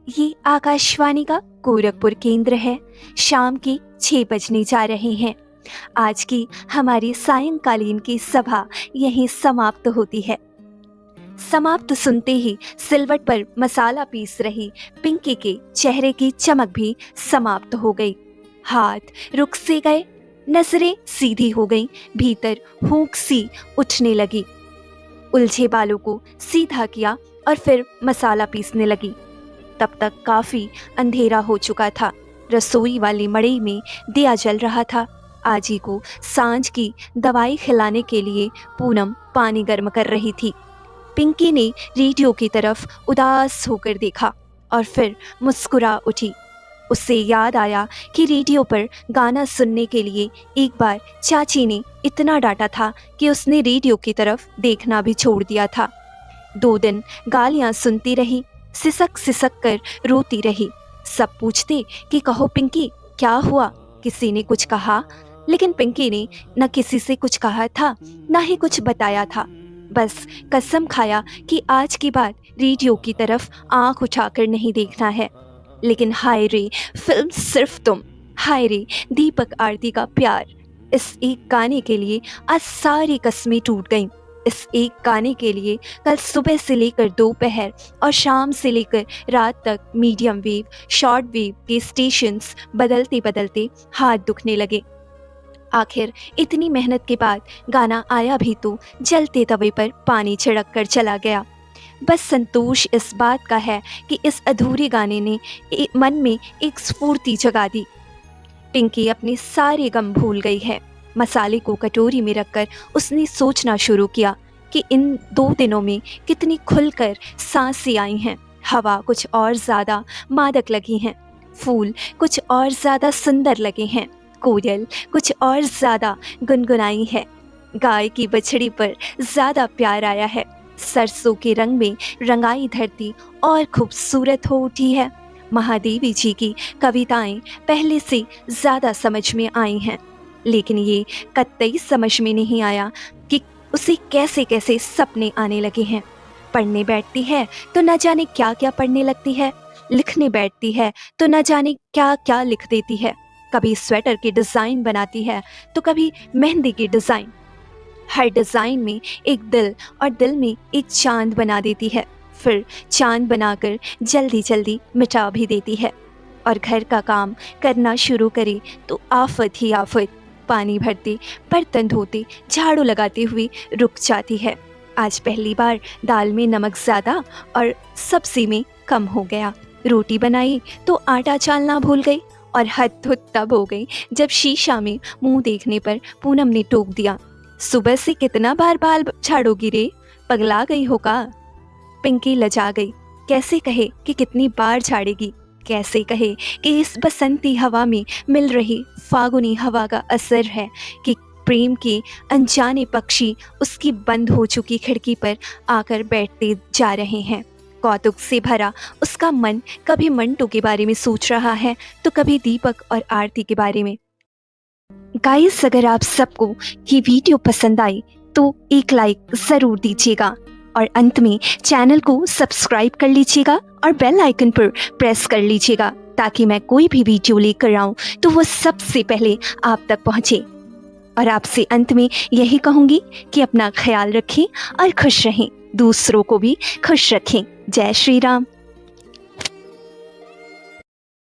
ये आकाशवाणी का गोरखपुर केंद्र है। शाम के 6 बजने जा रहे हैं। आज की हमारी सायंकालीन की सभा यहीं समाप्त होती है। समाप्त सुनते ही सिलवट पर मसाला पीस रही पिंकी के चेहरे की चमक भी समाप्त हो गई। हाथ रुक से गए, नजरें सीधी हो गईं, भीतर हूक सी उठने लगी। उलझे बालों को सीधा किया और फिर मसाला पीसने लगी। तब तक काफी अंधेरा हो चुका था। रसोई वाली मड़ई में दिया जल रहा था। आजी को सांझ की दवाई खिलाने के लिए पूनम पानी गर्म कर रही थी। पिंकी ने रेडियो की तरफ उदास होकर देखा और फिर मुस्कुरा उठी। उससे याद आया कि रेडियो पर गाना सुनने के लिए एक बार चाची ने इतना डांटा था कि उसने रेडियो की तरफ देखना भी छोड़ दिया था। 2 दिन गालियां सुनती रही, सिसक सिसक कर रोती रही। सब पूछते कि कहो पिंकी क्या हुआ, किसी ने कुछ कहा? लेकिन पिंकी ने न किसी से कुछ कहा था, न ही कुछ बताया था। बस कसम खाया कि आज के बाद रेडियो की तरफ आंख उठाकर नहीं देखना है। लेकिन हाय रे फिल्म सिर्फ तुम, हाय रे दीपक आरती का प्यार। इस एक गाने के लिए आज सारी कस्में टूट गईं। इस एक गाने के लिए कल सुबह से लेकर दोपहर और शाम से लेकर रात तक मीडियम वेव, शॉर्ट वेव के स्टेशंस बदलते बदलते हाथ दुखने लगे। आखिर इतनी मेहनत के बाद गाना आया भी तो जलते तवे पर पानी छिड़क कर चला गया। बस संतोष इस बात का है कि इस अधूरे गाने ने मन में एक स्फूर्ति जगा दी। पिंकी अपने सारे गम भूल गई है। मसाले को कटोरी में रखकर उसने सोचना शुरू किया कि इन 2 दिनों में कितनी खुलकर सांसें आई हैं। हवा कुछ और ज़्यादा मादक लगी हैं, फूल कुछ और ज़्यादा सुंदर लगे हैं, कोयल कुछ और ज़्यादा गुनगुनाई है, गाय की बछड़ी पर ज़्यादा प्यार आया है, सरसों के रंग में रंगाई धरती और खूबसूरत हो उठी है। महादेवी जी की कविताएं पहले से ज़्यादा समझ में आई हैं, लेकिन ये कतई समझ में नहीं आया कि उसे कैसे कैसे सपने आने लगे हैं। पढ़ने बैठती है तो न जाने क्या क्या पढ़ने लगती है, लिखने बैठती है तो न जाने क्या क्या लिख देती है। कभी स्वेटर की डिज़ाइन बनाती है तो कभी मेहंदी की डिज़ाइन। हर डिज़ाइन में एक दिल और दिल में एक चांद बना देती है, फिर चांद बनाकर जल्दी जल्दी मिटा भी देती है। और घर का काम करना शुरू करे तो आफत ही आफत। पानी भरते, बर्तन धोते, झाड़ू लगाते हुए रुक जाती है। आज पहली बार दाल में नमक ज़्यादा और सब्जी में कम हो गया। रोटी बनाई तो आटा चालना भूल गई और हद तब हो गई जब शीशा में मुंह देखने पर पूनम ने टोक दिया, सुबह से कितना बार बाल झाड़ोगी रे, पगला गई हो का? पिंकी लजा गई। कैसे कहे कि कितनी बार झाड़ेगी, कैसे कहे कि इस बसंती हवा में मिल रही फागुनी हवा का असर है कि प्रेम के अनजाने पक्षी उसकी बंद हो चुकी खिड़की पर आकर बैठते जा रहे हैं। कौतुक से भरा उसका मन कभी मंटू के बारे में सोच रहा है तो कभी दीपक और आरती के बारे में। गाइस, अगर आप सबको ये वीडियो पसंद आई तो एक लाइक ज़रूर दीजिएगा और अंत में चैनल को सब्सक्राइब कर लीजिएगा और बेल आइकन पर प्रेस कर लीजिएगा ताकि मैं कोई भी वीडियो लेकर आऊँ तो वो सबसे पहले आप तक पहुँचे। और आपसे अंत में यही कहूँगी कि अपना ख्याल रखें और खुश रहें, दूसरों को भी खुश रखें। जय श्री राम।